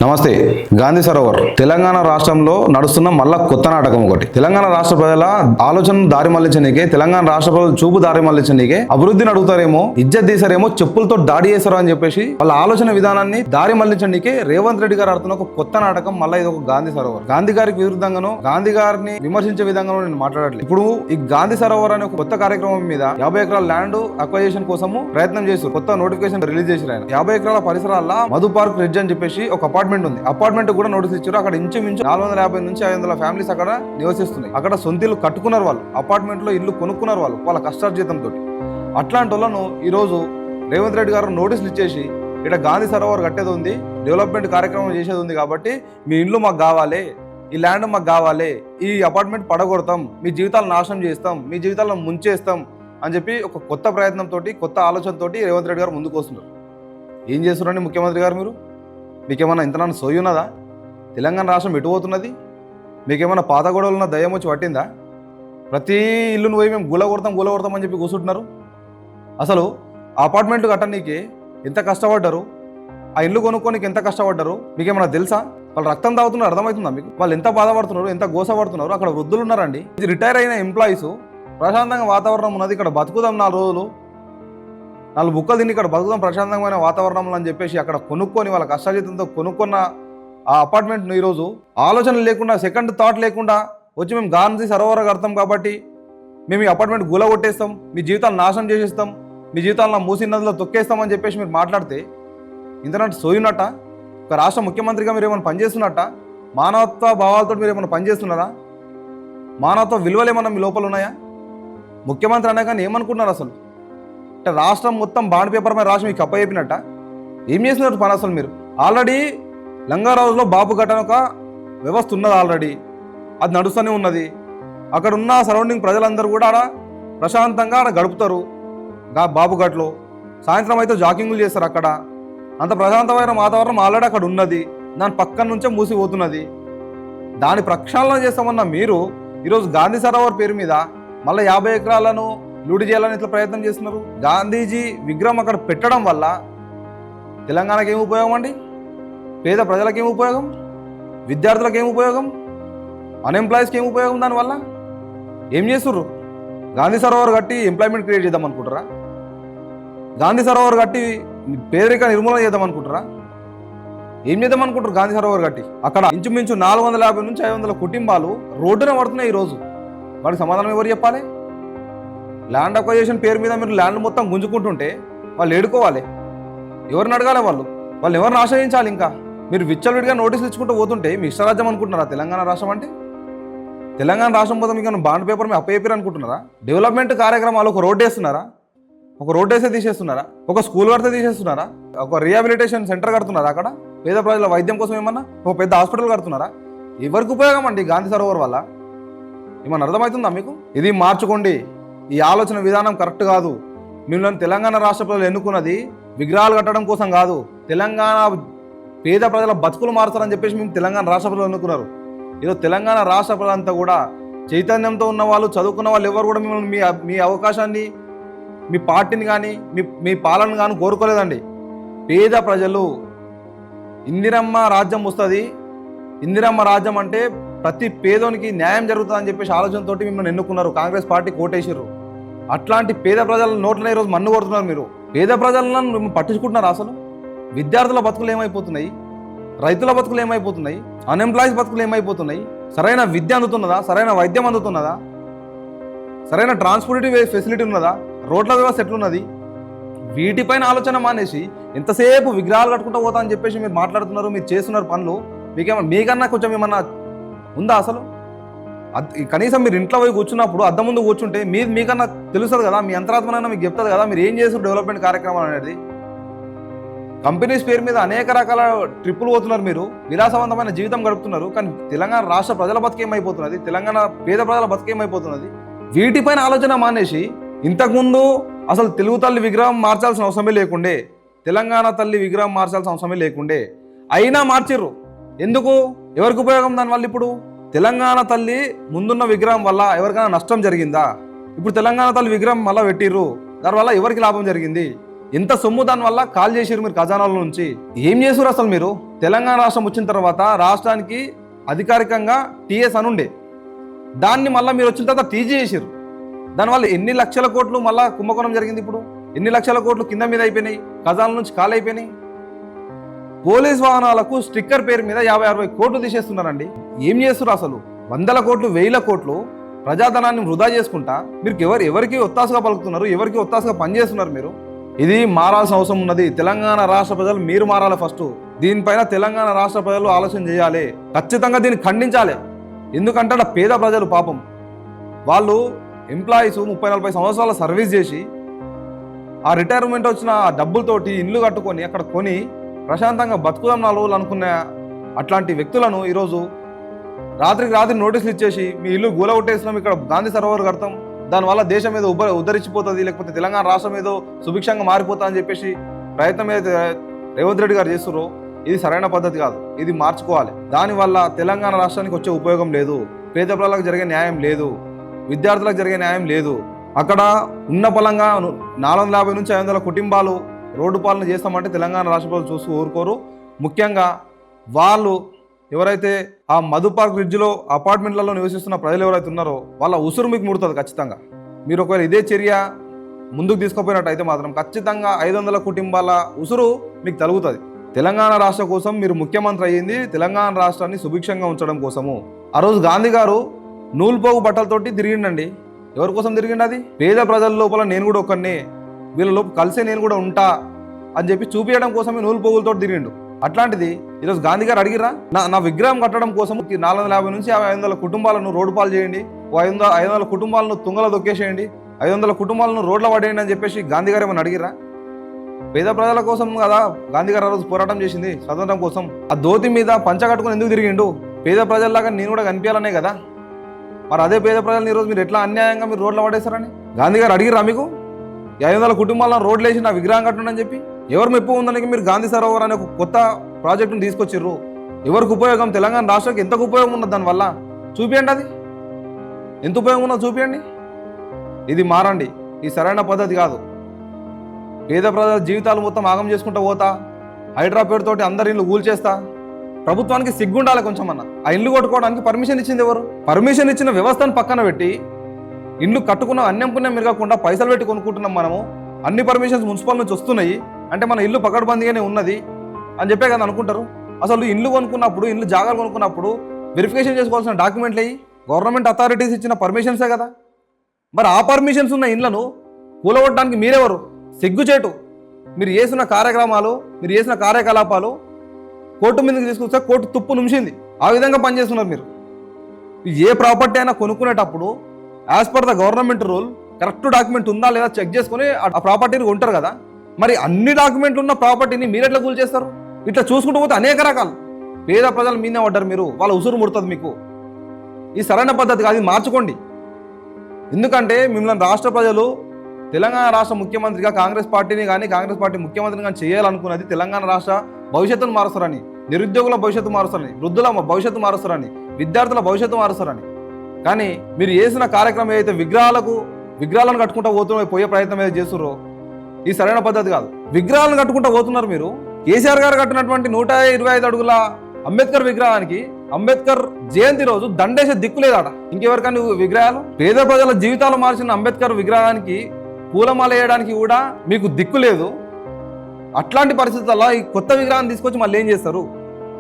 నమస్తే. గాంధీ సరోవర్ తెలంగాణ రాష్ట్రంలో నడుస్తున్న మళ్ళా కొత్త నాటకం ఒకటి. తెలంగాణ రాష్ట్ర ప్రజల ఆలోచన దారి మళ్లించనీకే, తెలంగాణ రాష్ట్ర ప్రజల చూపు దారి మళ్లించనీకే, అభివృద్ధిని అడుగుతారేమో, ఇజ్జత్ తీసారేమో, చెప్పులతో దాడి చేశారు అని చెప్పేసి వాళ్ళ ఆలోచన విధానాన్ని దారి మళ్లించనీకే రేవంత్ రెడ్డి గారు ఆడుతున్న ఒక కొత్త నాటకం మళ్ళీ ఇది ఒక గాంధీ సరోవర్. గాంధీ గారికి విరుద్ధంగానో, గాంధీ గారిని విమర్శించే విధంగానో నేను మాట్లాడట్లేదు. ఇప్పుడు ఈ గాంధీ సరోవర్ అనే ఒక కొత్త కార్యక్రమం మీద 50 ఎకరాల ల్యాండ్ అక్వైజేషన్ కోసము ప్రయత్నం చేస్తారు. కొత్త నోటిఫికేషన్ రిలీజ్ చేశారు. ఆయన 50 ఎకరాల పరిసరాల్లో మధు పార్క్ రిడ్జ్ అని చెప్పేసి ఒక అపార్ట్మెంట్ ఉంది. అపార్ట్మెంట్ కూడా నోటీస్ ఇచ్చారు. అక్కడ ఇంచుమించు 450 నుంచి 500 ఫ్యామిలీస్ అక్కడ నివసిస్తున్నాయి. అక్కడ సొంత ఇల్లు కట్టుకున్నారు వాళ్ళు, అపార్ట్మెంట్ లో ఇల్లు కొనుక్కున్నారు వాళ్ళు వాళ్ళ కష్టార్జితంతో. అట్లాంటి వాళ్ళను ఈ రోజు రేవంత్ రెడ్డి గారు నోటీసులు ఇచ్చేసి ఇక్కడ గాంధీ సరోవర్ కట్టేది ఉంది, డెవలప్మెంట్ కార్యక్రమం చేసేది ఉంది కాబట్టి మీ ఇల్లు మాకు కావాలి, ఈ ల్యాండ్ మాకు కావాలి, ఈ అపార్ట్మెంట్ పడగొడతాం, మీ జీవితాలు నాశనం చేస్తాం, మీ జీవితాలను ముంచేస్తాం అని చెప్పి ఒక కొత్త ప్రయత్నంతో, కొత్త ఆలోచనతోటి రేవంత్ రెడ్డి గారు ముందుకు వస్తున్నారు. ఏం చేస్తున్నారండి ముఖ్యమంత్రి గారు? మీకేమన్నా ఇంతనన్నా సోయి ఉన్నదా? తెలంగాణ రాష్ట్రం ఎటుపోతున్నది? మీకేమన్నా పాత గొడవలున్న దయ్యం వచ్చి పట్టిందా? ప్రతి ఇల్లును పోయి మేము గుల కొడతాం అని చెప్పి కూర్చుంటున్నారు. అసలు ఆ అపార్ట్మెంట్ కట్టనీకి ఎంత కష్టపడ్డారు, ఆ ఇల్లు కొనుక్కోనికి ఎంత కష్టపడ్డారు మీకేమన్నా తెలుసా? వాళ్ళు రక్తం తాగుతున్నారు, అర్థమవుతుందా మీకు? వాళ్ళు ఎంత బాధపడుతున్నారు, ఎంత గోసపడుతున్నారు? అక్కడ వృద్ధులు ఉన్నారండి, ఇది రిటైర్ అయిన ఎంప్లాయీస్. ప్రశాంతంగా వాతావరణం ఉన్నది, ఇక్కడ బతుకుదాం 4 రోజులు, 4 బుక్కలు తిని ఇక్కడ బతుకుదాం ప్రశాంతమైన వాతావరణంలో అని చెప్పేసి అక్కడ కొనుక్కొని వాళ్ళ కష్టాజీతంతో కొనుక్కున్న ఆ అపార్ట్మెంట్ను ఈరోజు ఆలోచన లేకుండా, సెకండ్ థాట్ లేకుండా వచ్చి మేము గాంధీ సరోవర్ కడతాం కాబట్టి మేము ఈ అపార్ట్మెంట్ గుల కొట్టేస్తాం, మీ జీవితాలు నాశనం చేసేస్తాం, మీ జీవితాలను మూసి నదిలో తొక్కేస్తామని చెప్పేసి మీరు మాట్లాడితే ఇంతనంటే సోయున్నట్ట? ఒక రాష్ట్ర ముఖ్యమంత్రిగా మీరు ఏమైనా పనిచేస్తున్నట్ట? మానవత్వ భావాలతో మీరు ఏమైనా పనిచేస్తున్నారా? మానవత్వ విలువలు ఏమన్నా మీ లోపల ఉన్నాయా? ముఖ్యమంత్రి అనే కానీ ఏమనుకుంటున్నారు అసలు? అంటే రాష్ట్రం మొత్తం బాండ్ పేపర్ మీద రాష్ట్రం మీకు అప్పచెప్పినట్ట? ఏం చేసినట్టు పని అసలు మీరు? ఆల్రెడీ లంగారాజులో బాబు ఘటన ఒక వ్యవస్థ ఉన్నది, ఆల్రెడీ అది నడుస్తూనే ఉన్నది. అక్కడ ఉన్న సరౌండింగ్ ప్రజలందరూ కూడా ఆడ ప్రశాంతంగా ఆడ గడుపుతారు. బాబు ఘట్లో సాయంత్రం అయితే జాకింగ్లు చేస్తారు. అక్కడ అంత ప్రశాంతమైన వాతావరణం ఆల్రెడీ అక్కడ ఉన్నది, దాని పక్కన నుంచే మూసిపోతున్నది. దాని ప్రక్షాళన చేస్తామన్న మీరు ఈరోజు గాంధీ సరోవర్ పేరు మీద మళ్ళీ 50 ఎకరాలను లూటి చేయాలని ఇట్లా ప్రయత్నం చేస్తున్నారు. గాంధీజీ విగ్రహం అక్కడ పెట్టడం వల్ల తెలంగాణకి ఏం ఉపయోగం అండి? పేద ప్రజలకు ఏం ఉపయోగం? విద్యార్థులకు ఏం ఉపయోగం? అన్ఎంప్లాయీస్కి ఏం ఉపయోగం? దానివల్ల ఏం చేస్తుర్రు? గాంధీ సరోవర్ కట్టి ఎంప్లాయ్మెంట్ క్రియేట్ చేద్దాం అనుకుంటారా? గాంధీ సరోవర్ కట్టి పేదరిక నిర్మూలన చేద్దాం అనుకుంటారా? ఏం చేద్దాం అనుకుంటారు? గాంధీ సరోవర్ కట్టి అక్కడ ఇంచుమించు 450 నుంచి 500 కుటుంబాలు రోడ్డున పడుతున్నాయి ఈరోజు. వాడికి సమాధానం ఎవరు చెప్పాలి? ల్యాండ్ అక్వైజేషన్ పేరు మీద మీరు ల్యాండ్ మొత్తం గుంజుకుంటుంటే వాళ్ళు ఏడుకోవాలి, ఎవరిని అడగాలి? వాళ్ళు ఎవరిని ఆశ్రయించాలి? ఇంకా మీరు విచ్చలవిడిగా నోటీసులు ఇచ్చుకుంటూ పోతుంటే మీ ఇష్టరాజ్యం అనుకుంటున్నారా తెలంగాణ రాష్ట్రం అంటే? తెలంగాణ రాష్ట్రం పోతే మీకు బాండ్ పేపర్ మీద అప్పయ్యారు అనుకుంటున్నారా? డెవలప్మెంట్ కార్యక్రమాలు ఒక రోడ్ వేస్తున్నారా? ఒక రోడ్ వేసే తీసేస్తున్నారా? ఒక స్కూల్ కడితే తీసేస్తున్నారా? ఒక రీహాబిలిటేషన్ సెంటర్ కడుతున్నారా? అక్కడ పేద ప్రజల వైద్యం కోసం ఏమన్నా ఒక పెద్ద హాస్పిటల్ కడుతున్నారా? ఎవరికి ఉపయోగం అండి గాంధీ సరోవర్ వల్ల? ఏమన్నా అర్థమవుతుందా మీకు? ఇది మార్చుకోండి. ఈ ఆలోచన విధానం కరెక్ట్ కాదు. మిమ్మల్ని తెలంగాణ రాష్ట్ర ప్రజలు ఎన్నుకున్నది విగ్రహాలు కట్టడం కోసం కాదు, తెలంగాణ పేద ప్రజల బతుకులు మారుతారని చెప్పేసి మేము తెలంగాణ రాష్ట్ర ప్రజలు ఎన్నుకున్నారు. ఈరోజు తెలంగాణ రాష్ట్ర ప్రజలంతా కూడా చైతన్యంతో ఉన్న వాళ్ళు, చదువుకున్న వాళ్ళు ఎవరు కూడా మిమ్మల్ని మీ అవకాశాన్ని, మీ పార్టీని కానీ మీ పాలన కానీ కోరుకోలేదండి. పేద ప్రజలు ఇందిరమ్మ రాజ్యం వస్తుంది, ఇందిరమ్మ రాజ్యం అంటే ప్రతి పేదోనికి న్యాయం జరుగుతుందని చెప్పేసి ఆలోచనతో మిమ్మల్ని ఎన్నుకున్నారు, కాంగ్రెస్ పార్టీ కోటేసారు. అట్లాంటి పేద ప్రజల నోట్లనే ఈరోజు మన్ను కొడుతున్నారు మీరు. పేద ప్రజలను మిమ్మల్ని పట్టించుకుంటున్నారు అసలు? విద్యార్థుల బతుకులు ఏమైపోతున్నాయి? రైతుల బతుకులు ఏమైపోతున్నాయి? అన్ఎంప్లాయీస్ బతుకులు ఏమైపోతున్నాయి? సరైన విద్య అందుతున్నదా? సరైన వైద్యం అందుతున్నదా? సరైన ట్రాన్స్పోర్టేటివ్ ఫెసిలిటీ ఉన్నదా? రోడ్ల వ్యవస్థ ఎట్లున్నది? వీటిపైన ఆలోచన మానేసి ఎంతసేపు విగ్రహాలు కట్టుకుంటూ పోతా అని చెప్పేసి మీరు మాట్లాడుతున్నారు, మీరు చేస్తున్నారు పనులు. మీకన్నా కొంచెం ఏమన్నా ఉందా అసలు? కనీసం మీరు ఇంట్లో పోయి కూర్చున్నప్పుడు అద్దం ముందు కూర్చుంటే మీకన్నా తెలుస్తుంది కదా, మీ అంతరాత్మనైనా మీకు చెప్తుంది కదా మీరు ఏం చేస్తారు డెవలప్మెంట్ కార్యక్రమాలు అనేది. కంపెనీస్ పేరు మీద అనేక రకాల ట్రిప్పులు పోతున్నారు, మీరు విలాసవంతమైన జీవితం గడుపుతున్నారు. కానీ తెలంగాణ రాష్ట్ర ప్రజల బతికేమైపోతున్నది? తెలంగాణ పేద ప్రజల బతికేమైపోతున్నది? వీటిపైన ఆలోచన మానేసి ఇంతకుముందు అసలు తెలుగు తల్లి విగ్రహం మార్చాల్సిన అవసరమే లేకుండే, తెలంగాణ తల్లి విగ్రహం మార్చాల్సిన అవసరమే లేకుండే, అయినా మార్చిర్రు. ఎందుకు? ఎవరికి ఉపయోగం దానివల్ల? ఇప్పుడు తెలంగాణ తల్లి ముందున్న విగ్రహం వల్ల ఎవరికైనా నష్టం జరిగిందా? ఇప్పుడు తెలంగాణ తల్లి విగ్రహం మళ్ళీ పెట్టిర్రు, దానివల్ల ఎవరికి లాభం జరిగింది? ఎంత సొమ్ము దాని వల్ల కాల్ చేసిరు మీరు ఖజానాల నుంచి. ఏం చేసారు అసలు మీరు? తెలంగాణ రాష్ట్రం వచ్చిన తర్వాత రాష్ట్రానికి అధికారికంగా టీఎస్ అని ఉండే, దాన్ని మళ్ళీ మీరు వచ్చిన తర్వాత టీజీ చేసిరు. దానివల్ల ఎన్ని లక్షల కోట్లు మళ్ళా కుంభకోణం జరిగింది. ఇప్పుడు ఎన్ని లక్షల కోట్లు కింద మీద అయిపోయినాయి, ఖజానాల నుంచి ఖాళీ అయిపోయినాయి. పోలీస్ వాహనాలకు స్టిక్కర్ పేరు మీద 50-60 కోట్లు తీసేస్తున్నారండి. ఏం చేస్తున్నారు అసలు? వందల కోట్లు, వేల కోట్లు ప్రజాధనాన్ని వృధా చేసుకుంటా మీరు ఎవరికి ఒత్తాసుగా పలుకుతున్నారు, ఎవరికి ఒత్తాసుగా పనిచేస్తున్నారు మీరు? ఇది మారాల్సిన అవసరం ఉన్నది. తెలంగాణ రాష్ట్ర ప్రజలు మీరు మారాలి ఫస్ట్. దీనిపైన తెలంగాణ రాష్ట్ర ప్రజలు ఆలోచన చేయాలి, ఖచ్చితంగా దీన్ని ఖండించాలి. ఎందుకంటే అలా పేద ప్రజలు పాపం వాళ్ళు ఎంప్లాయీస్ 30-40 సంవత్సరాల సర్వీస్ చేసి ఆ రిటైర్మెంట్ వచ్చిన డబ్బులతోటి ఇల్లు కట్టుకొని అక్కడ కొని ప్రశాంతంగా బతుకుదాం 4 రోజులు అనుకున్న అట్లాంటి వ్యక్తులను ఈరోజు రాత్రికి రాత్రి నోటీసులు ఇచ్చేసి మీ ఇల్లు గూలగొట్టేసినాం, ఇక్కడ గాంధీ సరోవర్ కడతాం, దానివల్ల దేశం మీద ఉద్ధరించిపోతుంది, లేకపోతే తెలంగాణ రాష్ట్రం ఏదో సుభిక్షంగా మారిపోతా అని చెప్పేసి ప్రయత్నం ఏదైతే రేవంత్ రెడ్డి గారు చేస్తుర్రో ఇది సరైన పద్ధతి కాదు. ఇది మార్చుకోవాలి. దానివల్ల తెలంగాణ రాష్ట్రానికి వచ్చే ఉపయోగం లేదు, పేద ప్రజలకు జరిగే న్యాయం లేదు, విద్యార్థులకు జరిగే న్యాయం లేదు. అక్కడ ఉన్న పలంగా 450 నుంచి 500 కుటుంబాలు రోడ్డు పాలన చేస్తామంటే తెలంగాణ రాష్ట్ర ప్రజలు చూస్తూ ఊరుకోరు. ముఖ్యంగా వాళ్ళు ఎవరైతే ఆ మధు పార్క్ బ్రిడ్జ్లో అపార్ట్మెంట్లలో నివసిస్తున్న ప్రజలు ఎవరైతే ఉన్నారో వాళ్ళ ఉసురు మీకు ముడుతుంది ఖచ్చితంగా. మీరు ఒకవేళ ఇదే చర్య ముందుకు తీసుకుపోయినట్టయితే మాత్రం ఖచ్చితంగా 500 కుటుంబాల ఉసురు మీకు తలుగుతుంది. తెలంగాణ రాష్ట్రం కోసం మీరు ముఖ్యమంత్రి అయ్యింది తెలంగాణ రాష్ట్రాన్ని సుభిక్షంగా ఉంచడం కోసము. ఆ రోజు గాంధీ గారు నూలుపోగు బట్టలతోటి తిరిగిండండి. ఎవరి కోసం తిరిగిండి? అది పేద ప్రజల లోపల నేను కూడా ఒకరిని, వీళ్ళ లోపు కలిసే నేను కూడా ఉంటా అని చెప్పి చూపించడం కోసమే నూలుపోగులతో తిరిగిండు. అట్లాంటిది ఈరోజు గాంధీ గారు అడిగిరా నా విగ్రహం కట్టడం కోసం 450 నుంచి 500 కుటుంబాలను రోడ్డు పాలు చేయండి, 500 కుటుంబాలను తుంగలో దొక్కేసేయండి, 500 కుటుంబాలను రోడ్ల పడేయండి అని చెప్పేసి గాంధీ గారు ఏమైనా అడిగిరా? పేద ప్రజల కోసం కదా గాంధీ గారు ఆ రోజు పోరాటం చేసింది, స్వతంత్రం కోసం. ఆ ధోతి మీద పంచ కట్టుకుని ఎందుకు తిరిగిండు? పేద ప్రజల్లాగా నేను కూడా కనిపించాలనే కదా. మరి అదే పేద ప్రజలను ఈరోజు మీరు ఎట్లా అన్యాయంగా మీరు రోడ్ల పడేస్తారని గాంధీ గారు అడిగిరా మీకు? 500 కుటుంబాలను రోడ్లు వేసి నా విగ్రహం కట్టండి అని చెప్పి ఎవరు మెప్పు ఉందని మీరు గాంధీ సరోవర్ అనే ఒక కొత్త ప్రాజెక్టును తీసుకొచ్చిర్రు. ఎవరికి ఉపయోగం? తెలంగాణ రాష్ట్రానికి ఎంతకు ఉపయోగం ఉన్నది దానివల్ల చూపించండి. అది ఎంత ఉపయోగం ఉన్నదో చూపించండి. ఇది మారండి, ఇది సరైన పద్ధతి కాదు. పేద ప్రజల జీవితాలు మొత్తం ఆగం చేసుకుంటూ పోతా, హైడ్రా పేరుతోటి అందరి ఇల్లు కూల్చేస్తా. ప్రభుత్వానికి సిగ్గుండాలి కొంచెం అన్న. ఆ ఇల్లు కొట్టుకోవడానికి పర్మిషన్ ఇచ్చింది ఎవరు? పర్మిషన్ ఇచ్చిన వ్యవస్థను పక్కన పెట్టి ఇల్లు కట్టుకున్న అన్యం పుణ్యం మిరగకుండా పైసలు పెట్టి కొనుక్కుంటున్నాం మనము. అన్ని పర్మిషన్స్ మున్సిపల్ నుంచి వస్తున్నాయి అంటే మన ఇల్లు పకడ్బందీగానే ఉన్నది అని చెప్పే కదా అనుకుంటారు. అసలు ఇల్లు కొనుక్కున్నప్పుడు, ఇల్లు జాగాలు కొనుక్కున్నప్పుడు వెరిఫికేషన్ చేసుకోవాల్సిన డాక్యుమెంట్లు అయ్యి గవర్నమెంట్ అథారిటీస్ ఇచ్చిన పర్మిషన్సే కదా. మరి ఆ పర్మిషన్స్ ఉన్న ఇళ్లను కూలగొట్టడానికి మీరెవరు? సిగ్గుచేటు. మీరు చేసిన కార్యక్రమాలు, మీరు చేసిన కార్యకలాపాలు కోర్టు మీదకి తీసుకొస్తే కోర్టు తుప్పు నుంచింది. ఆ విధంగా పనిచేస్తున్నారు మీరు. ఏ ప్రాపర్టీ అయినా కొనుక్కునేటప్పుడు as per the government rule correct document ఉందా లేదా చెక్ చేసుకుని ఆ ప్రాపర్టీని కొంటారు కదా. మరి అన్ని డాక్యుమెంట్లు ఉన్న ప్రాపర్టీని మీరు ఎట్లా కూల్ చేస్తారు? ఇట్లా చూసుకుంటూ పోతే అనేక రకాలు పేద ప్రజల మీదే పడ్డారు మీరు. వాళ్ళ ఉసురు ముడుతుంది మీకు. ఈ సరైన పద్ధతి కాదు, మార్చుకోండి. ఎందుకంటే మిమ్మల్ని రాష్ట్ర ప్రజలు తెలంగాణ రాష్ట్ర ముఖ్యమంత్రిగా కాంగ్రెస్ పార్టీని కానీ కాంగ్రెస్ పార్టీ ముఖ్యమంత్రిని కానీ చేయాలనుకున్నది తెలంగాణ రాష్ట్ర భవిష్యత్తును మారుస్తారని, నిరుద్యోగుల భవిష్యత్తు మారుస్తారని, వృద్ధుల భవిష్యత్తు మారుస్తారని, విద్యార్థుల భవిష్యత్తు మారుస్తారని. కానీ మీరు చేసిన కార్యక్రమం ఏదైతే విగ్రహాలను కట్టుకుంటూ పోయే ప్రయత్నం ఏదైతే చేస్తున్నారో ఈ సరైన పద్ధతి కాదు. విగ్రహాలను కట్టుకుంటూ పోతున్నారు మీరు. కేసీఆర్ గారు కట్టినటువంటి 125 అడుగుల అంబేద్కర్ విగ్రహానికి అంబేద్కర్ జయంతి రోజు దండేసే దిక్కు లేదాడ. ఇంకెవరికైనా విగ్రహాలు? పేద ప్రజల జీవితాలు మార్చిన అంబేద్కర్ విగ్రహానికి పూలమాల వేయడానికి కూడా మీకు దిక్కు లేదు. అట్లాంటి పరిస్థితుల్లో ఈ కొత్త విగ్రహాన్ని తీసుకొచ్చి మళ్ళీ ఏం చేస్తారు?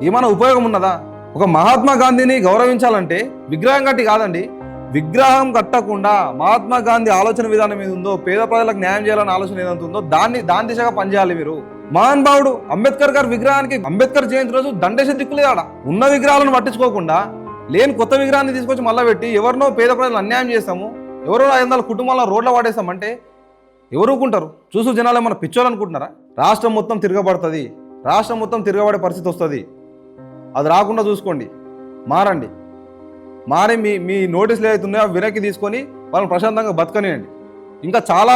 ఏమైనా ఉపయోగం ఉన్నదా? ఒక మహాత్మా గాంధీని గౌరవించాలంటే విగ్రహం కట్టి కాదండి. విగ్రహం కట్టకుండా మహాత్మా గాంధీ ఆలోచన విధానం ఏది ఉందో, పేద ప్రజలకు న్యాయం చేయాలనే ఆలోచన ఏదంత ఉందో దాని దిశగా పనిచేయాలి మీరు. మహానుభావుడు అంబేద్కర్ గారి విగ్రహానికి అంబేద్కర్ జయంతి రోజు దండేసే దిక్కులేదాడ. ఉన్న విగ్రహాలను పట్టించుకోకుండా లేని కొత్త విగ్రహాన్ని తీసుకొచ్చి మళ్ళీ పెట్టి ఎవరినో పేద ప్రజలు అన్యాయం చేస్తాము, ఎవరో 500 కుటుంబాలను రోడ్ల వాడేస్తామంటే ఎవరు ఊరుకుంటారు? చూసు జనాలు ఏమన్నా పిచ్చోలనుకుంటున్నారా? రాష్ట్రం మొత్తం తిరగబడుతుంది, రాష్ట్రం మొత్తం తిరగబడే పరిస్థితి వస్తుంది. అది రాకుండా చూసుకోండి, మారండి. మారి మీ నోటీసులు ఏవైతే ఉన్నాయో వెనక్కి తీసుకొని వాళ్ళని ప్రశాంతంగా బతకనియండి. ఇంకా చాలా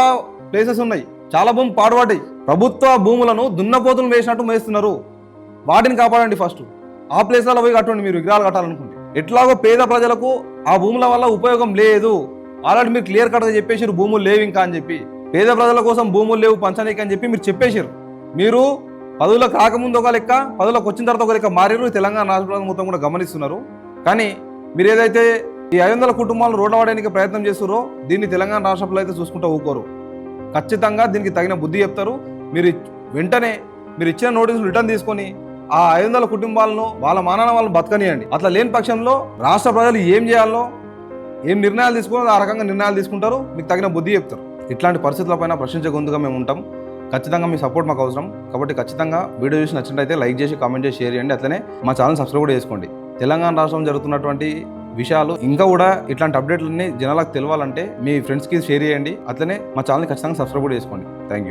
ప్లేసెస్ ఉన్నాయి, చాలా భూమి పాడుపడ్డాయి. ప్రభుత్వ భూములను దున్నపోతులు వేసినట్టు మేస్తున్నారు. వాటిని కాపాడండి ఫస్ట్. ఆ ప్లేస్లలో పోయి కట్టండి మీరు విగ్రహాలు కట్టాలనుకుంటే. ఎట్లాగో పేద ప్రజలకు ఆ భూముల వల్ల ఉపయోగం లేదు. ఆల్రెడీ మీరు క్లియర్ కట్గా చెప్పేసారు భూములు లేవు ఇంకా అని చెప్పి. పేద ప్రజల కోసం భూములు లేవు పంచనీకి అని చెప్పి మీరు చెప్పేశారు. మీరు పదవులకు రాకముందు ఒక లెక్క, పదవులకు వచ్చిన తర్వాత ఒక లెక్క మారారు. తెలంగాణ రాష్ట్ర ప్రజలు మొత్తం కూడా గమనిస్తున్నారు. కానీ మీరు ఏదైతే ఈ 500 కుటుంబాలను రోడ్ల వాడడానికి ప్రయత్నం చేస్తారో దీన్ని తెలంగాణ రాష్ట్ర ప్రజలు అయితే చూసుకుంటూ ఊకోరు. ఖచ్చితంగా దీనికి తగిన బుద్ధి చెప్తారు. మీరు వెంటనే మీరు ఇచ్చిన నోటీసులు రిటర్న్ తీసుకొని ఆ 500 కుటుంబాలను వాళ్ళ మానాన వాళ్ళని బతకనియండి. అట్లా లేని పక్షంలో రాష్ట్ర ప్రజలు ఏం చేయాలో, ఏం నిర్ణయాలు తీసుకోవాలో ఆ రకంగా నిర్ణయాలు తీసుకుంటారు. మీకు తగిన బుద్ధి చెప్తారు. ఇట్లాంటి పరిస్థితులపైన ప్రశ్నించే గొంతుగా మేము ఉంటాం. ఖచ్చితంగా మీ సపోర్ట్ మాకు అవసరం. కాబట్టి ఖచ్చితంగా వీడియో చూసి నచ్చినట్లయితే లైక్ చేసి కామెంట్ చేసి షేర్ చేయండి. అట్లనే మా ఛానల్ సబ్స్క్రైబ్ కూడా చేసుకోండి. తెలంగాణ రాష్ట్రం జరుగుతున్నటువంటి విషయాలు ఇంకా కూడా ఇట్లాంటి అప్డేట్లన్నీ జనాలకు తెలవాలంటే మీ ఫ్రెండ్స్కి షేర్ చేయండి. అట్లనే మా ఛానల్ని ఖచ్చితంగా సబ్స్క్రైబ్ కూడా చేసుకోండి. Thank you.